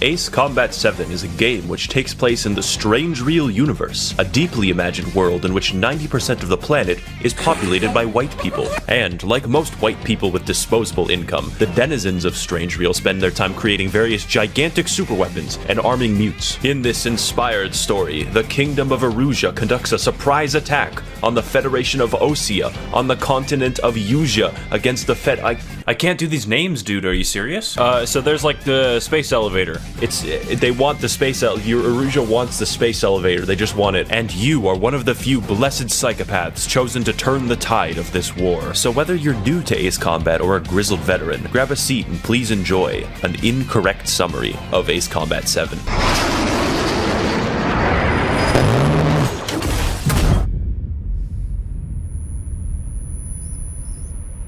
Ace Combat 7 is a game which takes place in the Strange Real universe, a deeply imagined world in which 90% of the planet is populated by white people. And, like most white people with disposable income, the denizens of Strange Real spend their time creating various gigantic superweapons and arming mutes. In this inspired story, the Kingdom of Erusia conducts a surprise attack on the Federation of Osea on the continent of Eusia against the I can't do these names, dude. Are you serious? So there's like the space elevator. They want the space Erusia wants the space elevator. They just want it. And you are one of the few blessed psychopaths chosen to turn the tide of this war. So whether you're new to Ace Combat or a grizzled veteran, grab a seat and please enjoy an incorrect summary of Ace Combat 7.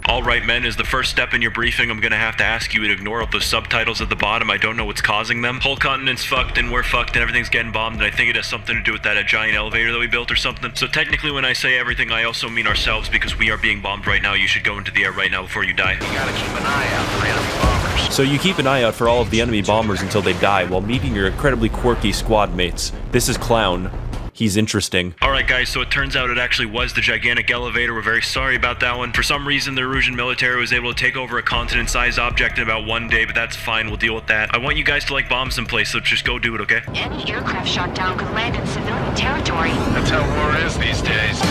Alright men, as the first step in your briefing, I'm gonna have to ask you to ignore all those subtitles at the bottom. I don't know what's causing them. Whole continent's fucked and we're fucked and everything's getting bombed, and I think it has something to do with that giant elevator that we built or something. So technically when I say everything, I also mean ourselves, because we are being bombed right now. You should go into the air right now before you die. You gotta keep an eye out for enemy bombers. So you keep an eye out for all of the enemy bombers until they die while meeting your incredibly quirky squad mates. This is Clown. He's interesting. Alright guys, so it turns out it actually was the gigantic elevator. We're very sorry about that one. For some reason, the Erusian military was able to take over a continent-sized object in about 1 day, but that's fine, we'll deal with that. I want you guys to like bomb someplace, so just go do it, okay? Any aircraft shot down could land in civilian territory. That's how war is these days.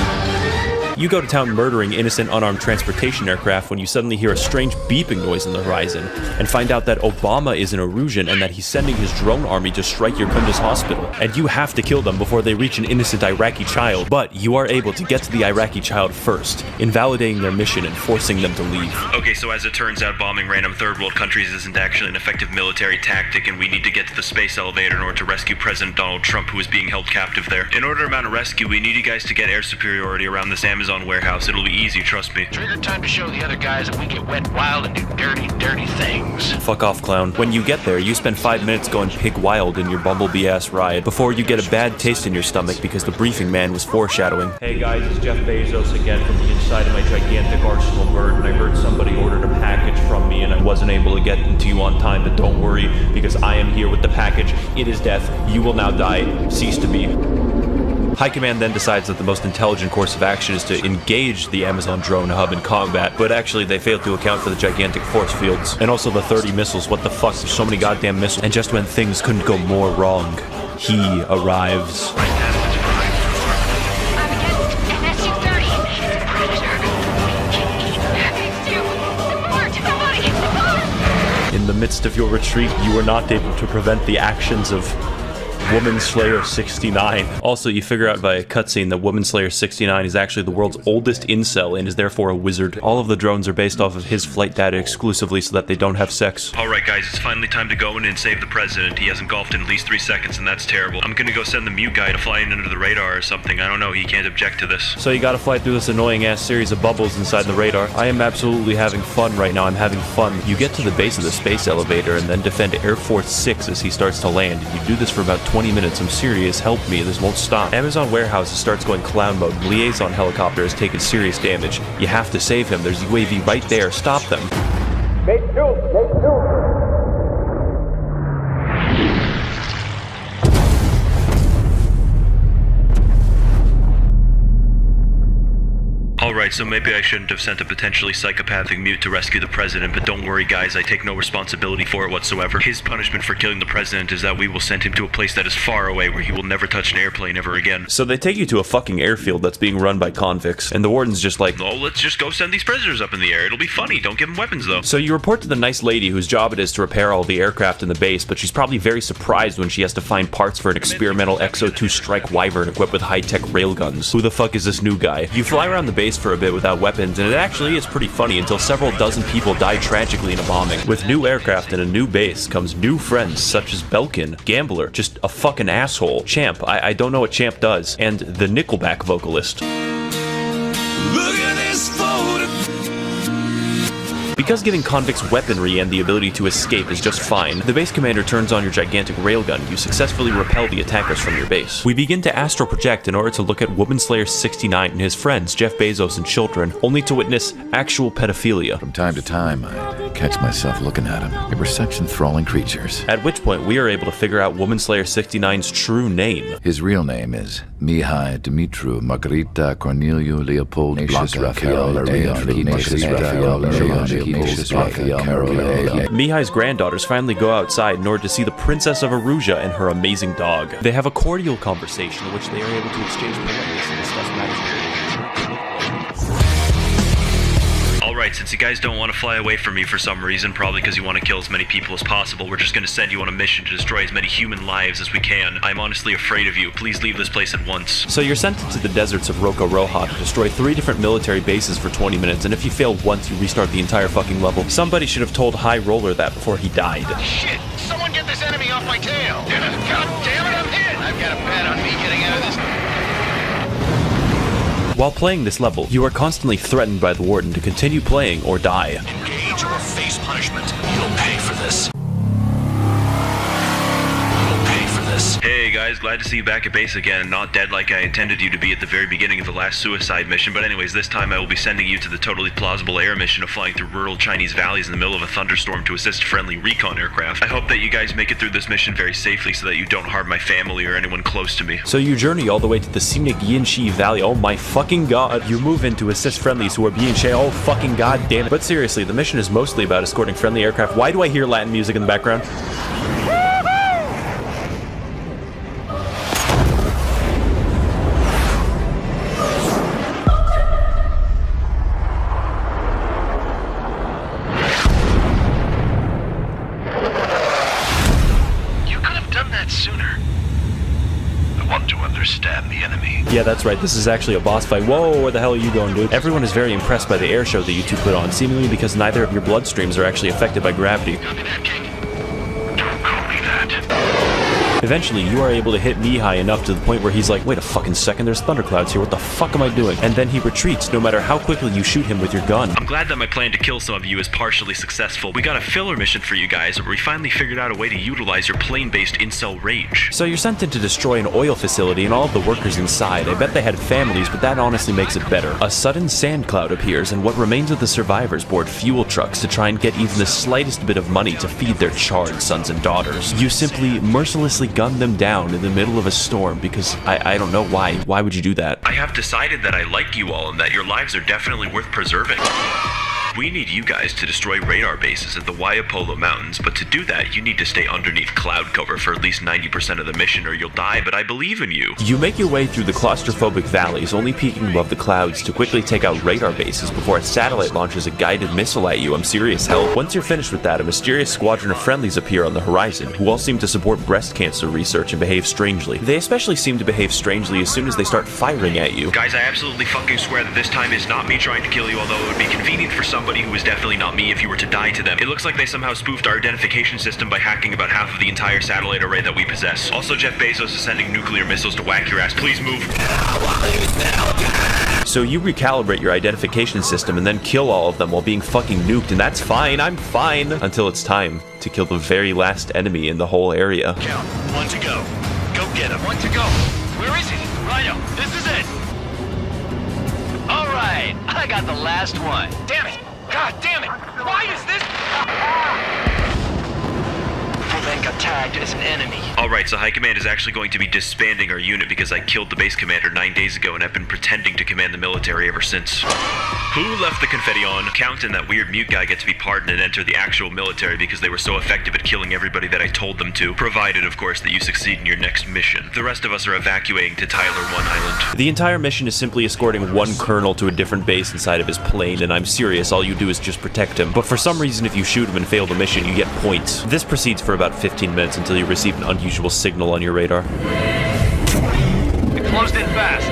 You go to town murdering innocent unarmed transportation aircraft when you suddenly hear a strange beeping noise on the horizon, and find out that Obama is an Erusian and that he's sending his drone army to strike your Kunduz hospital. And you have to kill them before they reach an innocent Iraqi child, but you are able to get to the Iraqi child first, invalidating their mission and forcing them to leave. Okay, so as it turns out, bombing random third world countries isn't actually an effective military tactic, and we need to get to the space elevator in order to rescue President Donald Trump, who is being held captive there. In order to mount a rescue, we need you guys to get air superiority around this Amazon warehouse. It'll be easy, trust me. Trigger time to show the other guys that we get wet wild and do dirty, dirty things. Fuck off, Clown. When you get there, you spend 5 minutes going pig wild in your bumblebee-ass ride before you get a bad taste in your stomach because the briefing man was foreshadowing. Hey guys, it's Jeff Bezos again from the inside of my gigantic arsenal bird, and I heard somebody ordered a package from me and I wasn't able to get it to you on time, but don't worry, because I am here with the package. It is death. You will now die. Cease to be. High Command then decides that the most intelligent course of action is to engage the Amazon drone hub in combat, but actually they failed to account for the gigantic force fields. And also the 30 missiles. What the fuck? There's so many goddamn missiles. And just when things couldn't go more wrong, he arrives. In the midst of your retreat, you were not able to prevent the actions of Woman Slayer 69. Also, you figure out via cutscene that Woman Slayer 69 is actually the world's oldest incel and is therefore a wizard. All of the drones are based off of his flight data exclusively so that they don't have sex. Alright guys, it's finally time to go in and save the president. He hasn't golfed in at least 3 seconds and that's terrible. I'm gonna go send the mute guy to fly in under the radar or something. I don't know, he can't object to this. So you gotta fly through this annoying ass series of bubbles inside the radar. I am absolutely having fun right now. I'm having fun. You get to the base of the space elevator and then defend Air Force 6 as he starts to land. And you do this for about 20 minutes. I'm serious, help me, this won't stop. Amazon warehouse starts going clown mode. Liaison helicopter has taken serious damage. You have to save him. There's UAV right there. Stop them. Make two. Alright, so maybe I shouldn't have sent a potentially psychopathic mute to rescue the president, but don't worry guys, I take no responsibility for it whatsoever. His punishment for killing the president is that we will send him to a place that is far away where he will never touch an airplane ever again. So they take you to a fucking airfield that's being run by convicts, and the warden's just like, oh, let's just go send these prisoners up in the air. It'll be funny, don't give them weapons though. So you report to the nice lady whose job it is to repair all the aircraft in the base, but she's probably very surprised when she has to find parts for an experimental XO2 Strike Wyvern equipped with high-tech railguns. Who the fuck is this new guy? You fly around the base for a bit without weapons, and it actually is pretty funny until several dozen people die tragically in a bombing. With new aircraft and a new base comes new friends such as Belkin, Gambler, just a fucking asshole, Champ, I don't know what Champ does, and the Nickelback vocalist. Look at this photo. Because giving convicts weaponry and the ability to escape is just fine, the base commander turns on your gigantic railgun. You successfully repel the attackers from your base. We begin to astral project in order to look at Woman Slayer 69 and his friends, Jeff Bezos and children, only to witness actual pedophilia. From time to time, I catch myself looking at them. They were such enthralling creatures. At which point, we are able to figure out Woman Slayer 69's true name. His real name is Mihai Dumitru Margarita Corneliu Leopold Blanca Raphael Mihai's granddaughters finally go outside in order to see the Princess of Aruja and her amazing dog. They have a cordial conversation in which they are able to exchange politeness and discuss matters. Alright, since you guys don't want to fly away from me for some reason, probably because you want to kill as many people as possible, we're just going to send you on a mission to destroy as many human lives as we can. I'm honestly afraid of you. Please leave this place at once. So you're sent into the deserts of Roca Roja to destroy 3 different military bases for 20 minutes, and if you fail once, you restart the entire fucking level. Somebody should have told High Roller that before he died. Shit! Someone get this enemy off my tail! God damn it, I'm hit! I've got a bet on me getting out of this. While playing this level, you are constantly threatened by the warden to continue playing or die. Engage or face punishment. You'll pay for this. Hey guys, glad to see you back at base again. Not dead like I intended you to be at the very beginning of the last suicide mission, but anyways, this time I will be sending you to the totally plausible air mission of flying through rural Chinese valleys in the middle of a thunderstorm to assist friendly recon aircraft. I hope that you guys make it through this mission very safely so that you don't harm my family or anyone close to me. So you journey all the way to the scenic Yinshi Valley. Oh my fucking god. You move in to assist friendlies who are being shea. Oh fucking god damn it. But seriously, the mission is mostly about escorting friendly aircraft. Why do I hear Latin music in the background? Yeah, that's right. This is actually a boss fight. Whoa, where the hell are you going, dude? Everyone is very impressed by the air show that you two put on, seemingly because neither of your bloodstreams are actually affected by gravity. Copy that, King. Don't call me that. Eventually, you are able to hit Mihai enough to the point where he's like, wait a fucking second, there's thunderclouds here, what the fuck am I doing? And then he retreats no matter how quickly you shoot him with your gun. I'm glad that my plan to kill some of you is partially successful. We got a filler mission for you guys where we finally figured out a way to utilize your plane-based incel rage. So you're sent in to destroy an oil facility and all of the workers inside. I bet they had families, but that honestly makes it better. A sudden sand cloud appears and what remains of the survivors board fuel trucks to try and get even the slightest bit of money to feed their charred sons and daughters. You simply mercilessly gun them down in the middle of a storm because I don't know why. Why would you do that? I have decided that I like you all and that your lives are definitely worth preserving. We need you guys to destroy radar bases at the Waiapolo Mountains, but to do that, you need to stay underneath cloud cover for at least 90% of the mission or you'll die, but I believe in you. You make your way through the claustrophobic valleys, only peeking above the clouds to quickly take out radar bases before a satellite launches a guided missile at you. I'm serious, hell. Once you're finished with that, a mysterious squadron of friendlies appear on the horizon, who all seem to support breast cancer research and behave strangely. They especially seem to behave strangely as soon as they start firing at you. Guys, I absolutely fucking swear that this time is not me trying to kill you, although it would be convenient for somebody who is definitely not me if you were to die to them. It looks like they somehow spoofed our identification system by hacking about half of the entire satellite array that we possess. Also, Jeff Bezos is sending nuclear missiles to whack your ass. Please move. So you recalibrate your identification system and then kill all of them while being fucking nuked, and that's fine. I'm fine. Until it's time to kill the very last enemy in the whole area. Count. 1 to go. Go get him. 1 to go. Where is he? Rhino, this is it. All right. I got the last one. Damn it. God damn it! Why is this? Then got tagged as an enemy. Alright, so High Command is actually going to be disbanding our unit because I killed the base commander 9 days ago and have been pretending to command the military ever since. Who left the confetti on? Count and that weird mute guy get to be pardoned and enter the actual military because they were so effective at killing everybody that I told them to, provided, of course, that you succeed in your next mission. The rest of us are evacuating to Tyler 1 Island. The entire mission is simply escorting one colonel to a different base inside of his plane, and I'm serious, all you do is just protect him. But for some reason, if you shoot him and fail the mission, you get points. This proceeds for about 15 minutes until you receive an unusual signal on your radar. It closed in fast.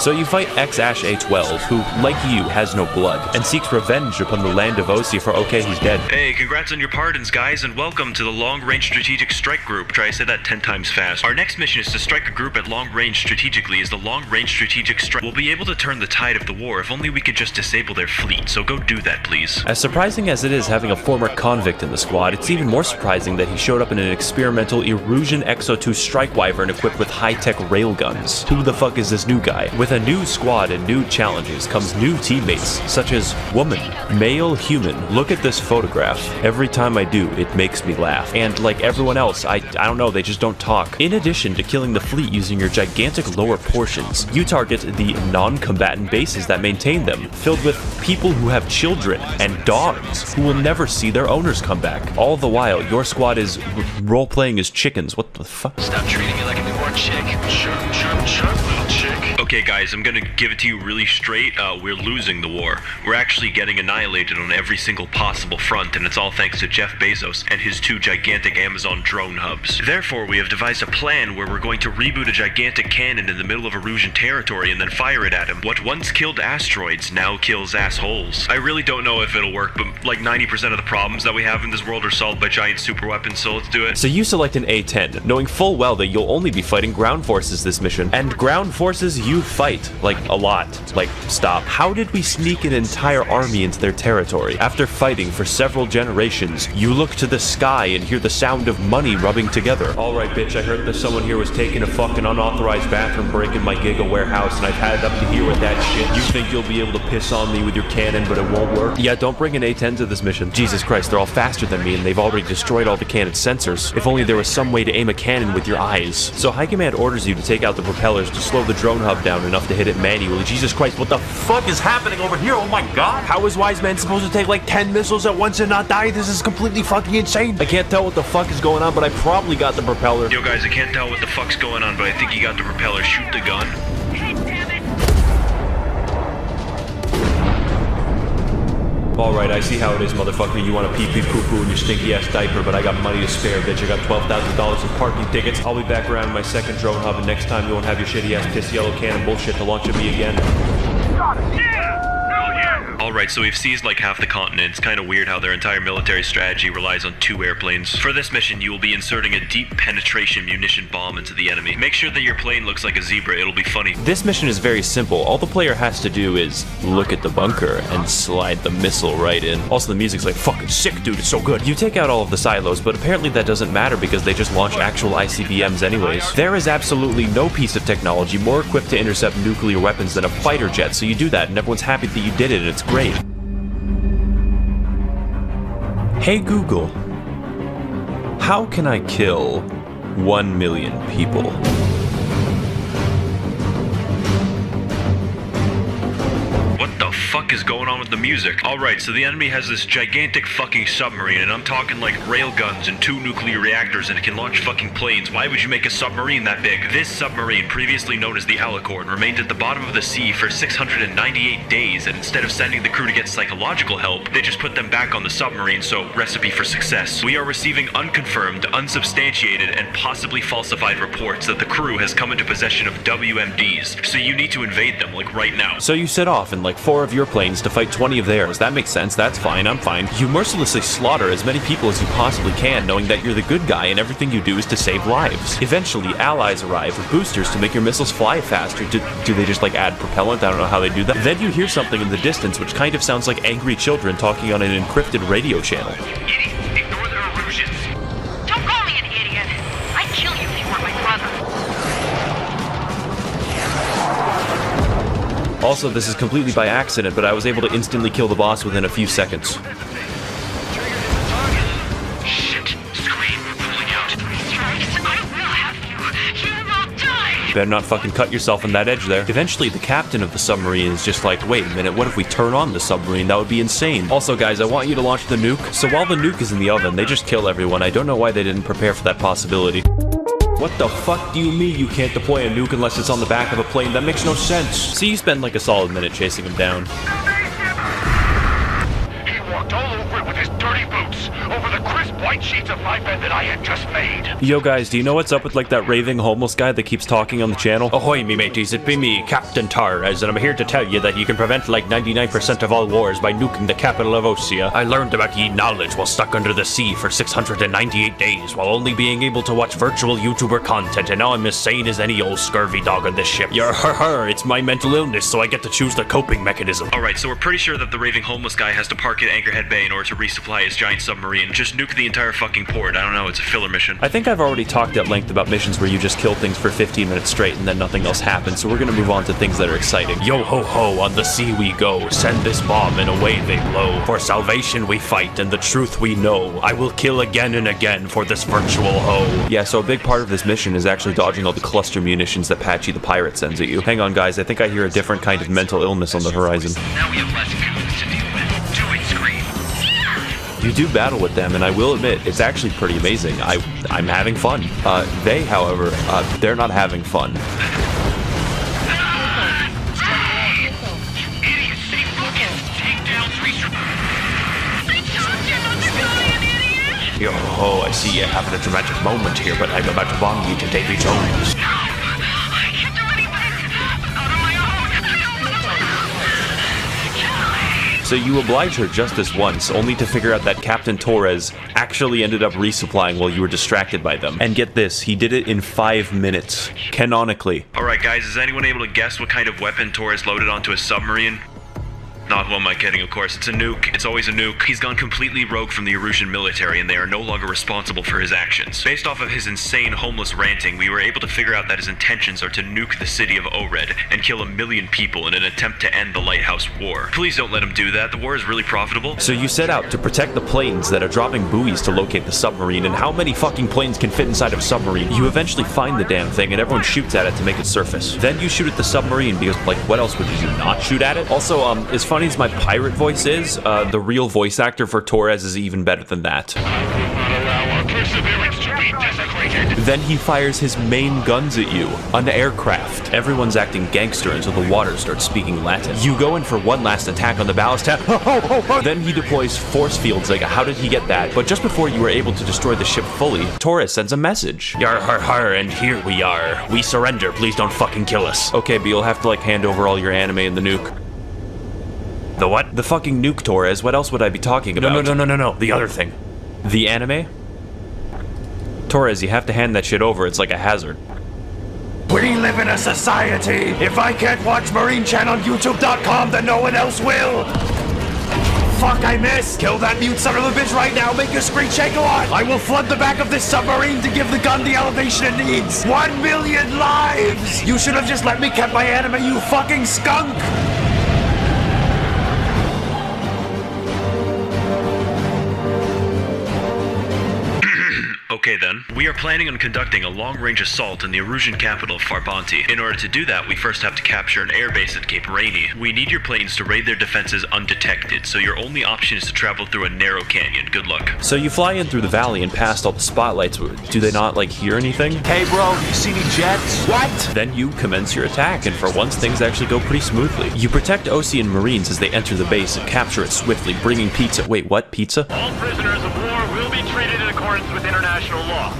So you fight X-A12, who, like you, has no blood, and seeks revenge upon the land of Osea for okay, he's dead. Hey, congrats on your pardons, guys, and welcome to the Long Range Strategic Strike Group. Try to say that 10 times fast. Our next mission is to strike a group at long range strategically as the Long Range Strategic Strike. We'll be able to turn the tide of the war if only we could just disable their fleet, so go do that, please. As surprising as it is having a former convict in the squad, it's even more surprising that he showed up in an experimental Erusian Exo-2 Strike Wyvern equipped with high-tech railguns. Who the fuck is this new guy? With a new squad and new challenges comes new teammates, such as woman, male human. Look at this photograph. Every time I do, it makes me laugh. And like everyone else, I don't know, they just don't talk. In addition to killing the fleet using your gigantic lower portions, you target the non-combatant bases that maintain them, filled with people who have children and dogs who will never see their owners come back. All the while, your squad is role-playing as chickens. What the fuck? Stop treating me like a newborn chick. Chirp, little chick. Okay, guys, I'm gonna give it to you really straight. We're losing the war. We're actually getting annihilated on every single possible front, and it's all thanks to Jeff Bezos and his 2 gigantic Amazon drone hubs. Therefore, we have devised a plan where we're going to reboot a gigantic cannon in the middle of Erusian territory and then fire it at him. What once killed asteroids now kills assholes. I really don't know if it'll work, but like 90% of the problems that we have in this world are solved by giant super weapons, so let's do it. So you select an A-10, knowing full well that you'll only be fighting ground forces this mission. And ground forces you fight, like, a lot. Like, stop. How did we sneak an entire army into their territory? After fighting for several generations, you look to the sky and hear the sound of money rubbing together. Alright, bitch, I heard that someone here was taking a fucking unauthorized bathroom break in my Giga warehouse, and I've had it up to here with that shit. You think you'll be able to piss on me with your cannon, but it won't work? Yeah, don't bring an A-10 to this mission. Jesus Christ, they're all faster than me, and they've already destroyed all the cannon's sensors. If only there was some way to aim a cannon with your eyes. So High Command orders you to take out the propellers to slow the drone hub down enough to hit it manually. Jesus Christ, what the fuck is happening over here? Oh my god! How is Wise Man supposed to take like 10 missiles at once and not die? This is completely fucking insane. I can't tell what the fuck is going on, but I probably got the propeller. Yo guys, I can't tell what the fuck's going on, but I think you got the propeller. Shoot the gun. Alright, I see how it is, motherfucker. You want to pee-pee poo-poo in your stinky-ass diaper, but I got money to spare, bitch. I got $12,000 in parking tickets. I'll be back around in my second drone hub, and next time you won't have your shitty-ass piss yellow cannon bullshit to launch at me again. Alright, so we've seized like half the continent. It's kind of weird how their entire military strategy relies on 2 airplanes. For this mission, you will be inserting a deep penetration munition bomb into the enemy. Make sure that your plane looks like a zebra, it'll be funny. This mission is very simple. All the player has to do is look at the bunker and slide the missile right in. Also, the music's like fucking sick, dude. It's so good. You take out all of the silos, but apparently that doesn't matter because they just launch actual ICBMs anyways. There is absolutely no piece of technology more equipped to intercept nuclear weapons than a fighter jet, so you do that and everyone's happy that you did it and it's great. Hey Google, how can I kill 1 million people? What the fuck is going on with the music? Alright, so the enemy has this gigantic fucking submarine, and I'm talking like railguns and 2 nuclear reactors, and it can launch fucking planes. Why would you make a submarine that big? This submarine, previously known as the Alicorn, remained at the bottom of the sea for 698 days, and instead of sending the crew to get psychological help, they just put them back on the submarine, so recipe for success. We are receiving unconfirmed, unsubstantiated, and possibly falsified reports that the crew has come into possession of WMDs, so you need to invade them, like right now. So you set off in like 4 of your planes to fight 20 of theirs. That makes sense. That's fine. I'm fine. You mercilessly slaughter as many people as you possibly can, knowing that you're the good guy and everything you do is to save lives. Eventually, allies arrive with boosters to make your missiles fly faster. Do they just like add propellant? I don't know how they do that. Then you hear something in the distance which kind of sounds like angry children talking on an encrypted radio channel. Idiot, ignore the Erusians. Don't call me an idiot. I'd kill you if you weren't my brother. Also, this is completely by accident, but I was able to instantly kill the boss within a few seconds. Shit, screen, pulling out. Strikes, I will have you. You will die. Better not fucking cut yourself on that edge there. Eventually, the captain of the submarine is just like, wait a minute, what if we turn on the submarine? That would be insane. Also, guys, I want you to launch the nuke. So while the nuke is in the oven, they just kill everyone. I don't know why they didn't prepare for that possibility. What the fuck do you mean you can't deploy a nuke unless it's on the back of a plane? That makes no sense. So you spend like a solid minute chasing him down. He walked all over it with his dirty boots, over the crisp white sheets of my bed that I had just made. Yo guys, do you know what's up with like that raving homeless guy that keeps talking on the channel? Ahoy, me mateys, it be me, Captain Torres, and I'm here to tell you that you can prevent like 99% of all wars by nuking the capital of Osea. I learned about ye knowledge while stuck under the sea for 698 days, while only being able to watch virtual YouTuber content, and now I'm as sane as any old scurvy dog on this ship. It's my mental illness, so I get to choose the coping mechanism. Alright, so we're pretty sure that the raving homeless guy has to park at Anchorhead Bay in order to resupply his giant submarine. Just nuke the entire fucking port. I don't know, it's a filler mission. I think I've already talked at length about missions where you just kill things for 15 minutes straight and then nothing else happens, so we're gonna move on to things that are exciting. Yo ho ho, on the sea we go, send this bomb and away they blow. For salvation we fight and the truth we know. I will kill again and again for this virtual hoe. Yeah, so a big part of this mission is actually dodging all the cluster munitions that Patchy the pirate sends at you. Hang on guys, I think I hear a different kind of mental illness on the horizon. Now we have less goons to deal with. Do it, Scream. You do battle with them, and I will admit, it's actually pretty amazing. I'm having fun. They, however, they're not having fun. Yo ho, I see you having a dramatic moment here, but I'm about to bomb you to Davy Jones. I can't do anything. Out on my own. So you oblige her just this once, only to figure out that Captain Torres actually ended up resupplying while you were distracted by them. And get this, he did it in 5 minutes. Canonically. Alright guys, is anyone able to guess what kind of weapon Torres loaded onto his submarine? Not who am I kidding, of course. It's a nuke. It's always a nuke. He's gone completely rogue from the Erusian military, and they are no longer responsible for his actions. Based off of his insane homeless ranting, we were able to figure out that his intentions are to nuke the city of Ored and kill 1 million people in an attempt to end the Lighthouse War. Please don't let him do that. The war is really profitable. So you set out to protect the planes that are dropping buoys to locate the submarine, and how many fucking planes can fit inside of a submarine? You eventually find the damn thing, and everyone shoots at it to make it surface. Then you shoot at the submarine, because, like, what else would you not shoot at it? Also, as funny as my pirate voice is, the real voice actor for Torres is even better than that. Then he fires his main guns at you, an aircraft. Everyone's acting gangster until the water starts speaking Latin. You go in for one last attack on the ballast tank. Then he deploys force fields. Like, how did he get that? But just before you were able to destroy the ship fully, Torres sends a message. Yar har har, and here we are. We surrender, please don't fucking kill us. Okay, but you'll have to, like, hand over all your anime and the nuke. The what? The fucking nuke, Torres. What else would I be talking about? No. The other thing. The anime? Torres, you have to hand that shit over. It's like a hazard. We live in a society. If I can't watch Marine Channel on YouTube.com, then no one else will. Fuck, I missed. Kill that mute son of a bitch right now. Make your screen shake a lot. I will flood the back of this submarine to give the gun the elevation it needs. 1 million lives. You should have just let me keep my anime, you fucking skunk. Okay then. We are planning on conducting a long-range assault in the Erusian capital of Farbanti. In order to do that, we first have to capture an airbase at Cape Rainy. We need your planes to raid their defenses undetected, so your only option is to travel through a narrow canyon. Good luck. So you fly in through the valley and past all the spotlights. Do they not, like, hear anything? Hey bro, you see any jets? What? Then you commence your attack, and for once things actually go pretty smoothly. You protect Osean Marines as they enter the base and capture it swiftly, bringing pizza. Wait, what? Pizza? All prisoners of war will be treated in accordance with international law.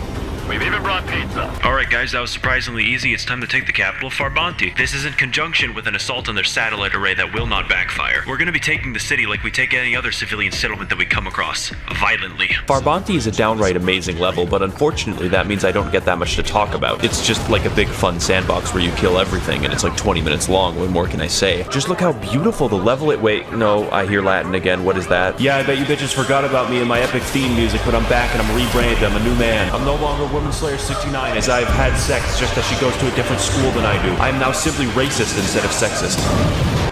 We've even brought pizza. Alright guys, that was surprisingly easy. It's time to take the capital of Farbanti. This is in conjunction with an assault on their satellite array that will not backfire. We're gonna be taking the city like we take any other civilian settlement that we come across. Violently. Farbanti is a downright amazing level, but unfortunately that means I don't get that much to talk about. It's just like a big fun sandbox where you kill everything, and it's like 20 minutes long. What more can I say? Just look how beautiful the level it- Wait, no, I hear Latin again. What is that? Yeah, I bet you bitches forgot about me and my epic theme music, but I'm back and I'm rebranded. I'm a new man. I'm no longer Woman Slayer 69, as I've had sex just as she goes to a different school than I do. I am now simply racist instead of sexist.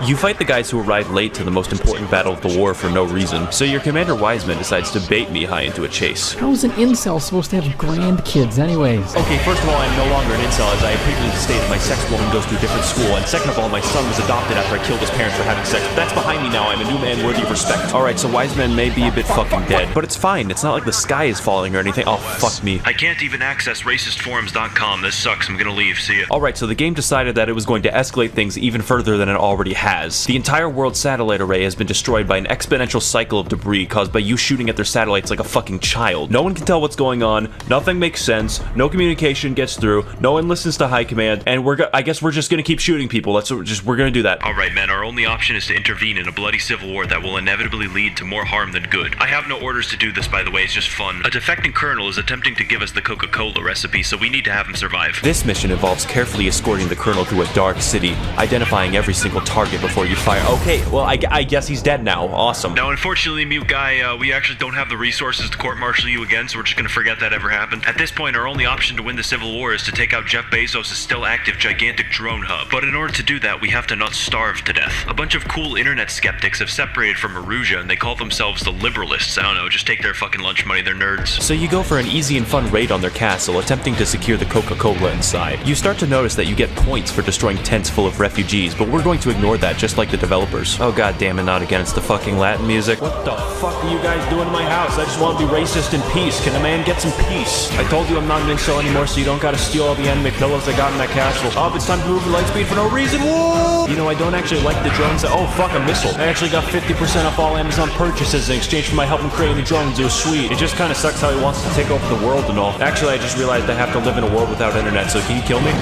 You fight the guys who arrived late to the most important battle of the war for no reason, so your Commander Wiseman decides to bait Mihai into a chase. How is an incel supposed to have grandkids anyways? Okay, first of all, I'm no longer an incel, as I have previously stated my sex woman goes to a different school, and second of all, my son was adopted after I killed his parents for having sex. But that's behind me now. I'm a new man worthy of respect. Alright, so Wiseman may be a bit fucking dead, but it's fine. It's not like the sky is falling or anything. Oh, fuck me. I can't even access racistforums.com. This sucks. I'm gonna leave. See ya. Alright, so the game decided that it was going to escalate things even further than it already had. has. The entire world's satellite array has been destroyed by an exponential cycle of debris caused by you shooting at their satellites like a fucking child. No one can tell what's going on, nothing makes sense, no communication gets through, no one listens to high command, and I guess we're just gonna keep shooting people. We're gonna do that. Alright, men, our only option is to intervene in a bloody civil war that will inevitably lead to more harm than good. I have no orders to do this, by the way, it's just fun. A defecting colonel is attempting to give us the Coca-Cola recipe, so we need to have him survive. This mission involves carefully escorting the colonel through a dark city, identifying every single target before you fire. Okay, well, I guess he's dead now. Awesome. Now, unfortunately, Mute Guy, we actually don't have the resources to court-martial you again, so we're just gonna forget that ever happened. At this point, our only option to win the Civil War is to take out Jeff Bezos' still active gigantic drone hub. But in order to do that, we have to not starve to death. A bunch of cool internet skeptics have separated from Aruja, and they call themselves the liberalists. I don't know, just take their fucking lunch money, they're nerds. So you go for an easy and fun raid on their castle, attempting to secure the Coca-Cola inside. You start to notice that you get points for destroying tents full of refugees, but we're going to ignore that just like the developers. Oh god damn it, not again, it's the fucking Latin music. What the fuck are you guys doing in my house? I just want to be racist in peace. Can a man get some peace? I told you I'm not an incel anymore, so you don't gotta steal all the anime pillows I got in that castle. Oh, it's time to move at light speed for no reason. Whoa! You know, I don't actually like the drones. Oh, fuck, a missile. I actually got 50% off all Amazon purchases in exchange for my help in creating the drones. It was sweet. It just kind of sucks how he wants to take over the world and all. Actually, I just realized I have to live in a world without internet, so can you kill me?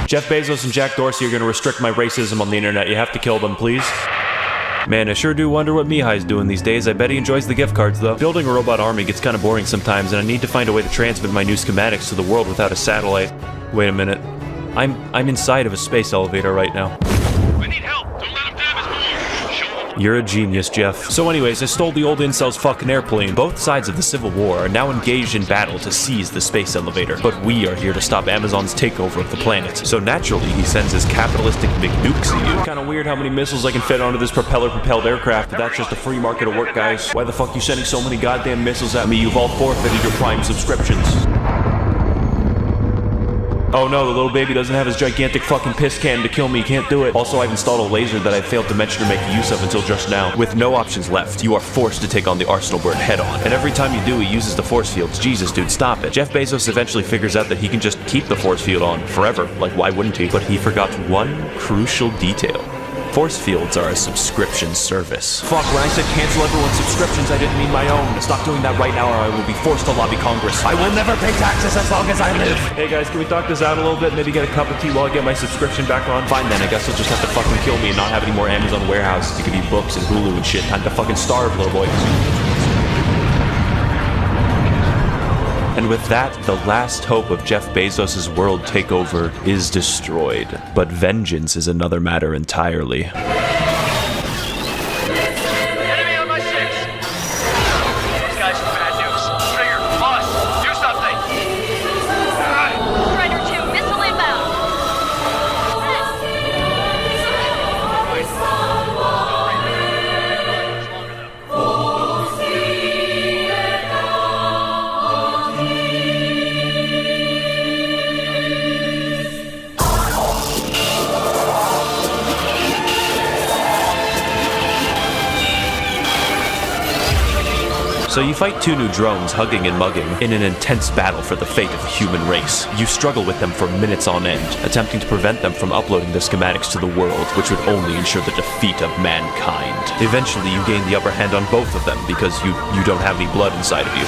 Jeff Bezos and Jack Dorsey are going to restrict my racism on the internet. You have to kill them, please. Man, I sure do wonder what Mihai's doing these days. I bet he enjoys the gift cards, though. Building a robot army gets kind of boring sometimes, and I need to find a way to transmit my new schematics to the world without a satellite. Wait a minute. I'm inside of a space elevator right now. We need help. Don't let him damage more. Show him. You're a genius, Jeff. So anyways, I stole the old incel's fucking airplane. Both sides of the Civil War are now engaged in battle to seize the space elevator. But we are here to stop Amazon's takeover of the planet. So naturally, he sends his capitalistic McNukes at you. Kinda weird how many missiles I can fit onto this propeller-propelled aircraft, but that's just a free market of work, guys. Why the fuck you sending so many goddamn missiles at me? You've all forfeited your Prime subscriptions. Oh no, the little baby doesn't have his gigantic fucking piss cannon to kill me. He can't do it. Also, I've installed a laser that I failed to mention to make use of until just now. With no options left, you are forced to take on the Arsenal Bird head on. And every time you do, he uses the force fields. Jesus, dude, stop it. Jeff Bezos eventually figures out that he can just keep the force field on forever. Like, why wouldn't he? But he forgot one crucial detail. Force fields are a subscription service. Fuck, when I said cancel everyone's subscriptions, I didn't mean my own. Stop doing that right now or I will be forced to lobby Congress. I will never pay taxes as long as I live. Hey guys, can we talk this out a little bit? Maybe get a cup of tea while I get my subscription back on? Fine then, I guess you'll just have to fucking kill me and not have any more Amazon warehouses to give you books and Hulu and shit. Time to fucking starve, little boy. And with that, the last hope of Jeff Bezos' world takeover is destroyed. But vengeance is another matter entirely. Enemy on my 6. These guys are bad news. Trigger, boss, do something. Strider 2, missile inbound. So you fight two new drones hugging and mugging in an intense battle for the fate of the human race. You struggle with them for minutes on end, attempting to prevent them from uploading the schematics to the world, which would only ensure the defeat of mankind. Eventually you gain the upper hand on both of them because you don't have any blood inside of you.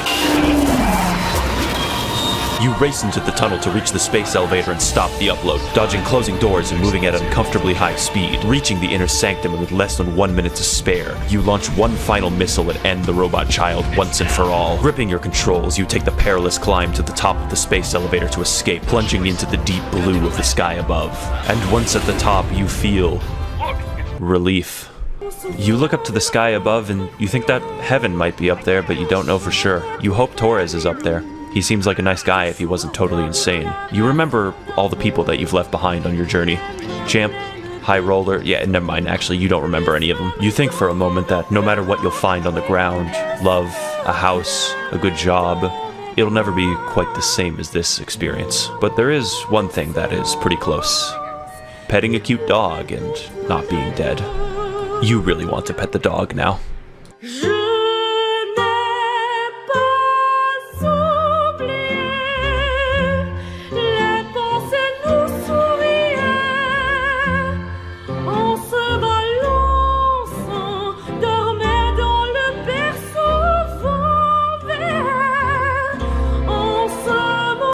You race into the tunnel to reach the space elevator and stop the upload, dodging closing doors and moving at uncomfortably high speed. Reaching the inner sanctum with less than 1 minute to spare, you launch one final missile and end the robot child once and for all. Gripping your controls, you take the perilous climb to the top of the space elevator to escape, plunging into the deep blue of the sky above. And once at the top, you feel relief. You look up to the sky above and you think that heaven might be up there, but you don't know for sure. You hope Torres is up there. He seems like a nice guy if he wasn't totally insane. You remember all the people that you've left behind on your journey. Champ, High Roller, yeah, never mind, actually, you don't remember any of them. You think for a moment that no matter what you'll find on the ground, love, a house, a good job, it'll never be quite the same as this experience. But there is one thing that is pretty close. Petting a cute dog and not being dead. You really want to pet the dog now.